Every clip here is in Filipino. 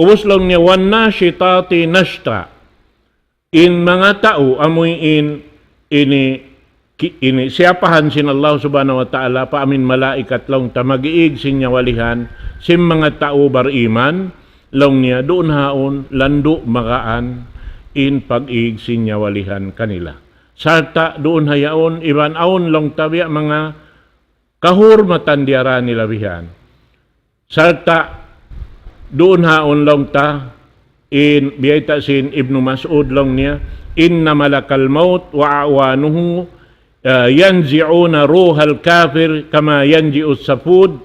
Ubos lang niya, wan nashitati nashta. In mga tao, amoy ini siyapahan sin Allah subhanahu wa ta'ala, paamin malaikat lang ta mag-iig sin niya walihan, sim mga tao bariman, lang niya doon haon, lando makaan, in pag-iig sin niya walihan kanila. Sarta doon hayaon, iban aon lang tabiya mga kahurmatan diara nila bihan. Sarta doon haon lang ta, in biyayta sin Ibnu Mas'ud lang niya, inna malakal maut wa awanuhu yanzi'una ruhal kafir kama yanzi'us safud.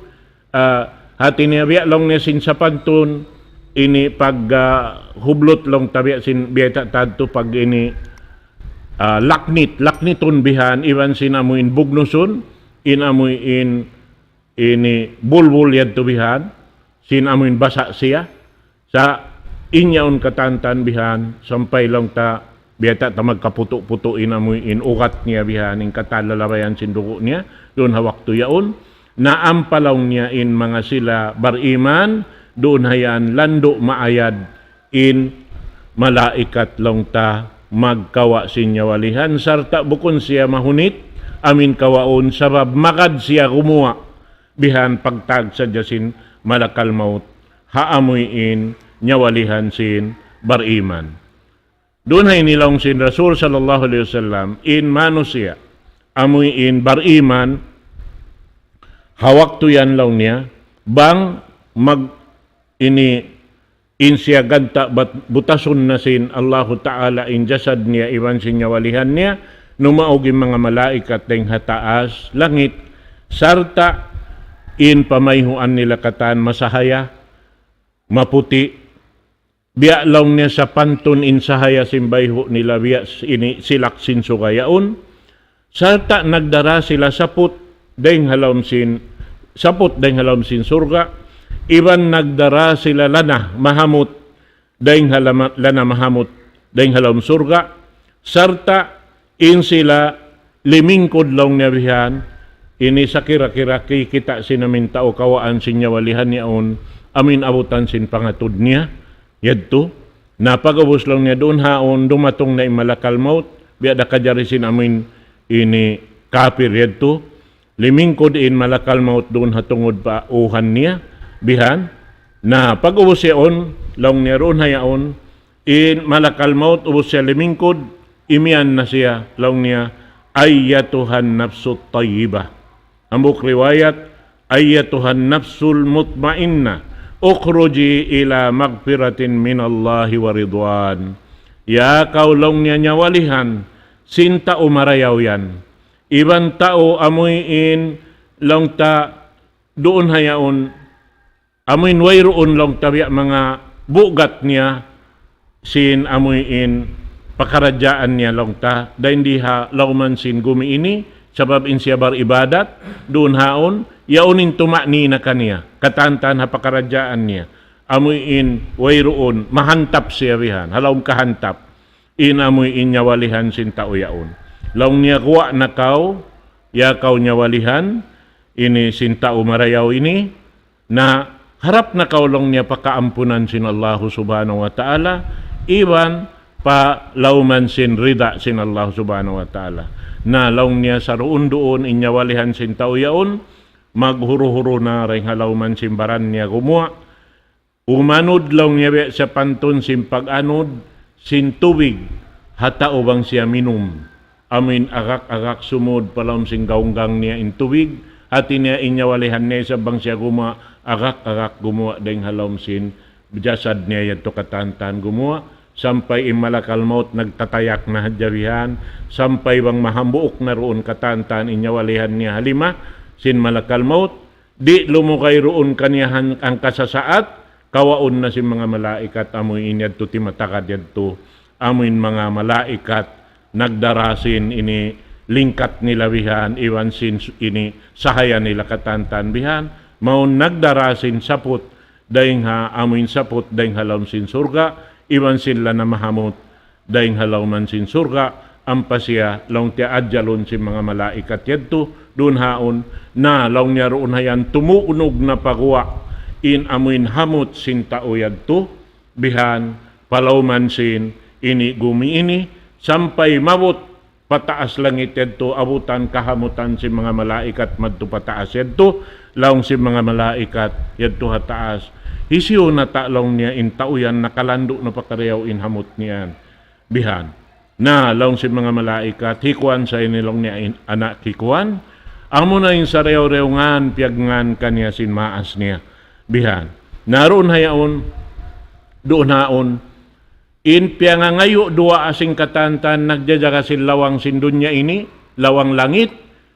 Hati niya biya lang niya sin sapantun, ini pag hublot lang tabiya sin biyayta tadto pag ini lakniton bihan, iwan sin amuin bugnusun, in amuin ini bulbul yadto bihan, sin amuin basa siya sa inyaon katantan bihan, sampay lang ta biyata ta magkaputo-putuin amuin ugat niya bihan, in katalalabayan sin dugo niya, doon hawak tuyaon, naampalaw niya in mga sila bariman, doon hayan lando maayad, in malaikat lang ta magkawa sinya walihan, sarta bukon siya mahunit, amin kawaon, sabab makad siya kumuha, bihan pagtag sa jasin malakal maut, haamuin nyawalihan sin bariman. Doon ay nilong sin Rasul sallallahu alaihi wasallam, in manusia, amuin bariman, hawak tuyan lang niya, bang mag ini insya ganta butason na sin Allahu Ta'ala in jasad niya, iwan sin nyawalihan niya, numaugin mga malaikat deng hataas, langit, sarta in pamayhuan nila katan masahaya, maputi, biya lang niya sa pantun in sahaya simbayho nila biya ini silaksin sugayaon, sarta nagdara sila saput deng halom sin surga, iban nagdara sila lana mahamut deng lana mahamut deng halom surga, sarta in sila limingkod lang niya bihan, ini sa kira-kira kita sinamin tao kawaan sinya walihan niyaon, amin abutan sin pangatud niya, yadto, napagabos lang niya doon haon, dumatong na imalakal maut, biya da kajari sin amin ini kapir yadto, limingkod in malakal maut doon hatungod pa uhan niya, bihan, na pag-ubos siyaon, lang niya roon hayaon, in malakal maut, ubos siya limingkod, imian na siya, lang niya, ayyatuhan nafsut tayyibah. Ambok riwayat, ayyatuhan nafsul mutmainna, ukhruji ila magfiratin minallahi wa ridwan. Ya kaulong niya nyawalihan, sinta umarayaw yan. Iban tao amuin lang ta doon hayaon, amuin wayroon lang tabiya mga bugat niya, sin amuin pakaradyaan niya lang ta, dahil hindi ha lauman sin gumiini, sabab in siya bar ibadat, doon haon, yaunin tumakni na kaniya, katantan ha pakaradyaan niya, amuin wayroon, mahantap siya bihan, halawang kahantap, in amuin nyawalihan sin tao yaon. Laong niya kuwa na kaw, yakaw nyawalihan, ini sin tao marayaw ini, na harap na kaulong niya pakaampunan sin Allah subhanahu wa ta'ala, iban pa lauman sin rida sin Allah subhanahu wa ta'ala. Na laong niya sa roon doon inyawalihan sin tao yaon, maghuro-huro na rin halauman sin baran niya gumawa. Umanod laong niya sa pantun sin pag-anod, sin tubig, hatao bang siya minum. Amin agak-agak sumod palawang sin gaunggang niya in tubig, hati niya inyawalihan niya sa bang siya gumawa, agak-agak gumawa deng halawang sin jasad niya yato katantan gumawa. Sampay imalakal maut nagtatayak na hadjarihan, sampay bang mahambuok na roon katantan inyawalihan niya halima, sin malakal maut, di lumukay roon kaniyahan ang kasasaat, kawaon na si mga malaikat, amoy inyad to timatakad yadto, amoy mga malaikat, nagdarasin ini lingkat nila bihan, iwan sin ini sahaya nila katantan bihan, maun nagdarasin saput, dahing ha amoy saput, dahing halam sin surga, iwan sila na mahamot, dahing halaw man sin surga, ampasya, laong tiya adjalon si mga malaikat yadto, doon haon, na laong niya roon hayan, tumuunog na pagwa, in amuin hamot sin tao yadto, bihan palawmansin ini gumiini sampay mabot pataas langit yadto abutan kahamutan si mga malaikat madto pataas yadto laong si mga malaikat yadto hataas isiyo na talong niya intauyan nakalando na pakariyaw inhamot niyan bihan na laong si mga malaikat hikuan sa inilong niya anak hikuan amo na yung sarew-rewngan piagngan kanya sinmaas niya bihan naroon hayaon doon haon in piangangayo dua asing katantan nagjajaga sin lawang sindunya ini lawang langit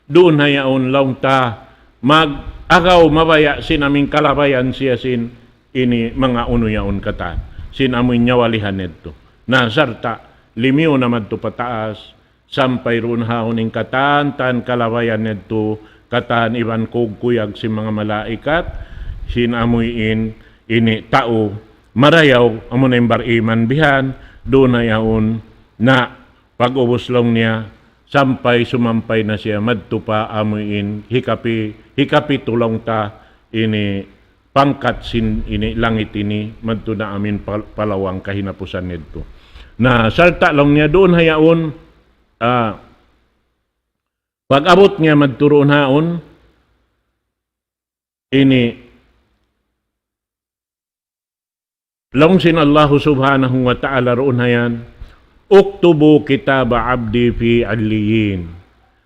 doon hayaon laong ta mag-agaw mabaya sin aming kalabayan siya sin ini mga unuyaon katan sin amoy nyawalihan nito na sarta limiw naman to pataas sampay ron haoning katantan kalabayan nito katan iban kugkuyag si mga malaikat sin amoyin ini tao marayaw amo na yung bariman bihan doon na yaon na pag-ubos lang niya sampay sumampay na siya madto pa amuin hikapi tulong ta ini pangkat sin ini langit ini madto na amin palawang kahinapusan nito na salta lang niya doon hayaon pag-abot niya madturoon haon ini longsin Allah subhanahu wa ta'ala roon hayan uktubu kitaba abdi fi alliyin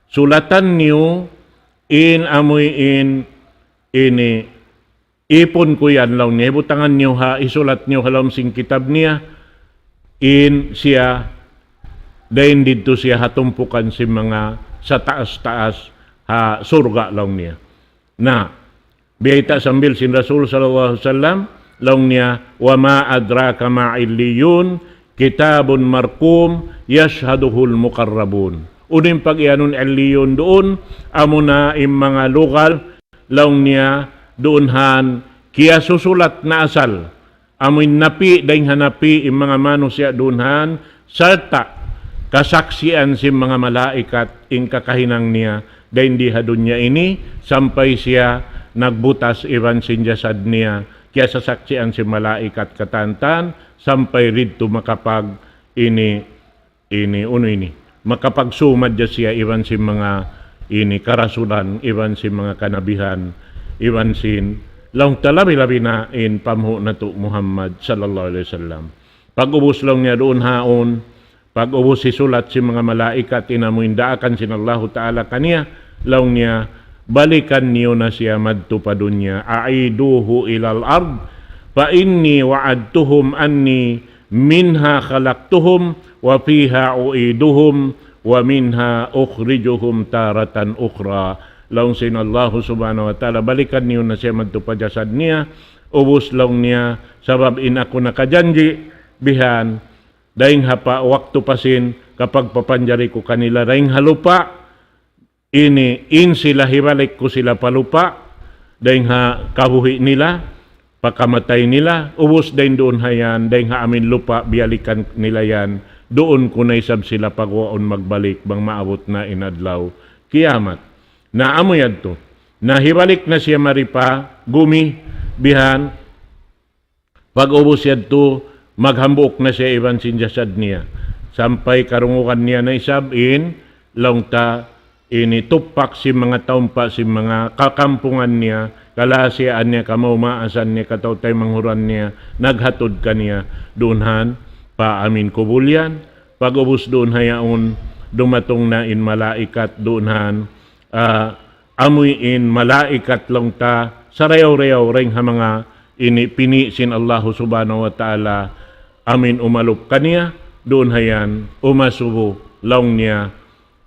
sulatan niyo in amoy in ini ipon ko yan lang niya butangan niyo ha isulat niyo halom sing kitab niya in siya dahin dito siya hatumpukan si mga sa taas-taas ha surga lang niya na biyayta sambil sin Rasul sallallahu alaihi wasallam long niya wa ma adraka ma illiyun kitabun marqum yashhaduhul muqarrabun unin pag-ianun illiyun doon amo na im mga lokal long niya doon han kiya susulat na asal amoy napi daing hanapi im mga manusya doon han sarta kasaksian si mga malaikat in kakahinang niya daing di hadun niya ini sampay siya nagbutas iban sinjasad niya kaya sasaksian si malaikat katantan sampay ridto makapag ini makapagsumad siya iban si mga ini karasulan iban si mga kanabihan iban sin laong talabi-labi na in pamho na to Muhammad sallallahu alaihi wasallam pag-ubos lang niya doon haon pag-ubos si sulat si mga malaikat inamuindaakan sin Allah Ta'ala kaniya laong niya balikan niyo na siya madto pa dunya aiduhu ilal ard fa inni wa'adtuhum anni minha khalaqtuhum wa fiha uiduhum wa minha ukhrijuhum taratan ukhra laung sin Allah subhanahu wa ta'ala balikan niyo na siya madto pa jasad niya ubos lang niya sabab in ako nakajanji bihan daing hapa waktu pasin kapag papanjari ko kanila daing halupa in sila hibalik ko sila palupa dahil ha kabuhi nila pakamatay nila ubos dahil doon hayan dahil ha amin lupa bialikan nila yan doon ko na isab sila pagwaon magbalik bang maabot na inadlaw kiamat na amo yan to na hibalik na siya maripa gumi bihan pag ubos yan to maghambok na siya iban sinjasad niya sampay karungukan niya na isab in long ta ini tupak si mga taumpa si mga kakampungan niya kalasiaan niya kamaumasan niya katautay manghuran niya naghatod kaniya doonhan pa amin kubulyan pag-ubos doon hayaon dumatong na in malaikat doonhan amoy in malaikat lang ta sarayaw-rayaw ring ha mga ini pini sin Allah subhanahu wa ta'ala amin umalup kaniya doon hayan umasubo laong niya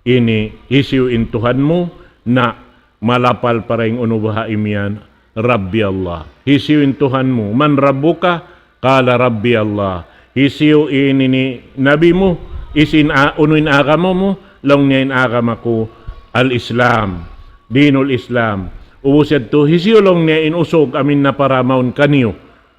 ini isiw intuhan mo na malapal paring unubaha imian Rabbi Allah. Isiw intuhan mo man rabbuka kala Rabbi Allah. Isiw ini ni nabi mo isin unuin agama mo long niya in agama ko al-Islam dinul Islam. Ubusad to isiw long niya inusog amin na paramaon kaniyo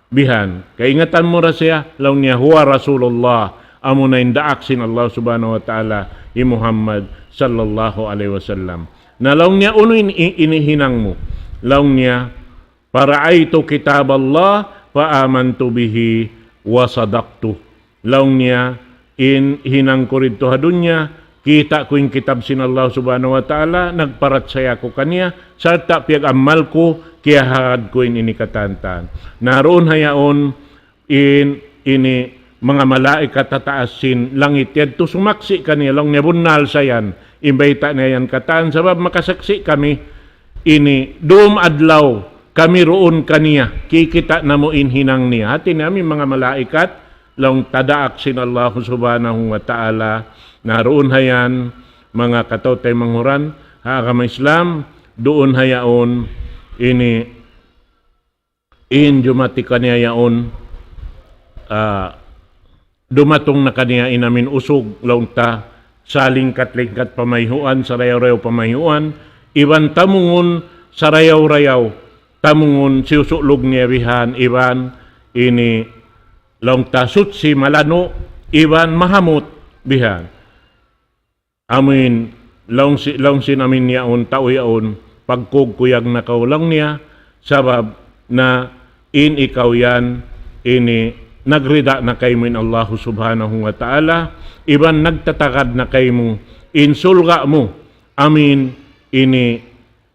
bihan. Kaingatan mo ra siya long niya huwa Rasulullah amo na indaak sin Allah subhanahu wa ta'ala i Muhammad sallallahu alaihi wasallam na laong niya uno inihinang mo laong niya para'aytu kitab Allah fa amantu bihi wa sadaqtu. Laong niya in hinang ko rito hadunya, kita ko yung kitab sin Allah subhanahu wa ta'ala, nagparatsaya ko kaniya, sarta piyag amal ko, kaya hagad ko ini katantan. Naroon hayaon ini mga malaikat tataasin langit yadto sumaksi kaniya lang niya bunal sayan, imbayta na yan katan, sabab makasaksi kami, ini doom adlaw, kami roon kaniya, kikita na mo inhinang niya. Hati namin mga malaikat, lang tadaak sin Allah subhanahu wa ta'ala, naroon hayan, mga katawtay manghuran, haagama Islam, doon hayaon, ini, jumati kaniya yaon, dumatong na kaniya inamin usog, laong ta, salingkat-lingkat pamayhuan, sarayaw-rayaw pamayhuan, iban tamungon, sarayaw-rayaw, tamungon, siusulog niya bihan, iban, ini, laong ta, sutsi malano, iban mahamot, bihan. Amin, laong sin amin yaon, tao yaon, pagkugkuyag na kaulang niya, sabab na ikaw yan, ini nagrida na kayo min Allah subhanahu wa ta'ala, iban nagtatakad na kayo mo, insulga mo, amin, ini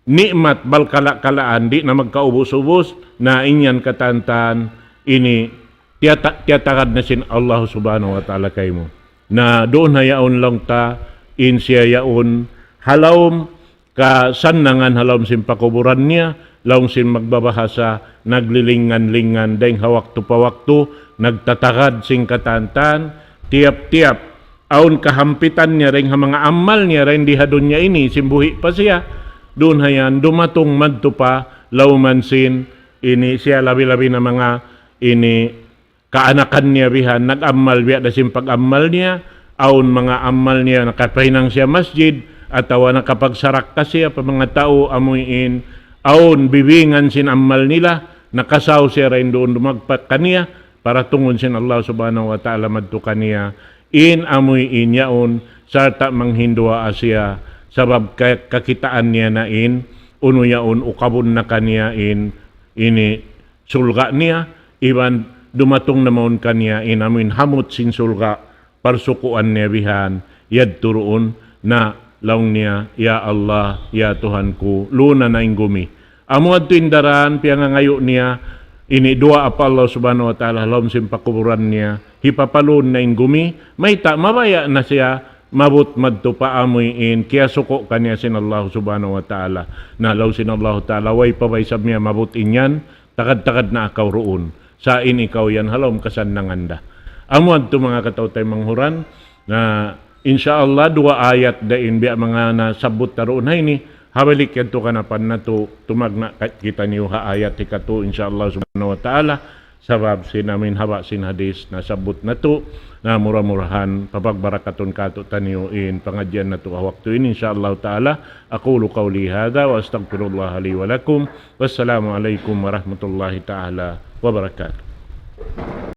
nikmat balkala-kalaan, di na magkaubos-ubos, na inyan katantan, ini tiyatakad na sin Allah subhanahu wa ta'ala kayo mo. Na doon hayaon lang ta, in siya yaon, halawm, kasanangan halawm sin pakuburan niya, laong sin magbabahasa, naglilingan-lingan, dahing hawak to pawakto, nagtatakad sing katantan, tiap-tiap, aon kahampitan niya, rin mga amal niya, rin di hadon niya ini, simbuhi pa siya, doon hayan, dumatong madto pa, lawman sin, ini siya labi-labi na mga, ini, kaanakan niya bihan, nag-amal biya na sin pag-amal niya, aon mga amal niya, nakapahinang siya masjid, atawa nakapagsarak ka siya, pa mga tao amuin, aon bibingan sin amal nila, nakasaw siya rin doon dumagpat kaniya, para tungon sin Allah subhanahu wa ta'ala madto kaniya, amuin yaon, sarta manghindua asya, sabab kakitaan niya na uno yaon, ukabon na kaniya ini sulga niya, iban dumatong naman kaniya, amuin hamot sin sulga, parsukuan niya bihan, yad turoon na laong niya, ya Allah, ya Tuhan ko, luna na ingumi. Amuad to indaran, piyang ngayo niya, ini dua apa Allah subhanahu wa ta'ala, laom sim pakuburan niya, hipapalun na ingumi, may mabaya na siya, mabut madto pa amuin, kaya suko kanya sin Allah subhanahu wa ta'ala, na law sin Allah ta'ala, way pabaysab niya, mabut inyan, takad-takad na akaw roon, sa ikaw yan, halom kasan nanganda. Amuad to mga katawtay manghuran, na insyaallah dua ayat dain biya mga nasabot taroon hay ni, habalik yan to kanapan na to, tumagna kita niyo ha ayat ikato insyaallah subhanahu wa ta'ala, sabab sinamin haba sin hadis na sabot na to, na mura-murahan, papagbarakaton kato taniyo pangadyan na to waktu ini insyaallah ta'ala. Aqulu qawli hadha wa astagfirullah li wa lakum, wassalamu alaikum warahmatullahi ta'ala wabarakatuh.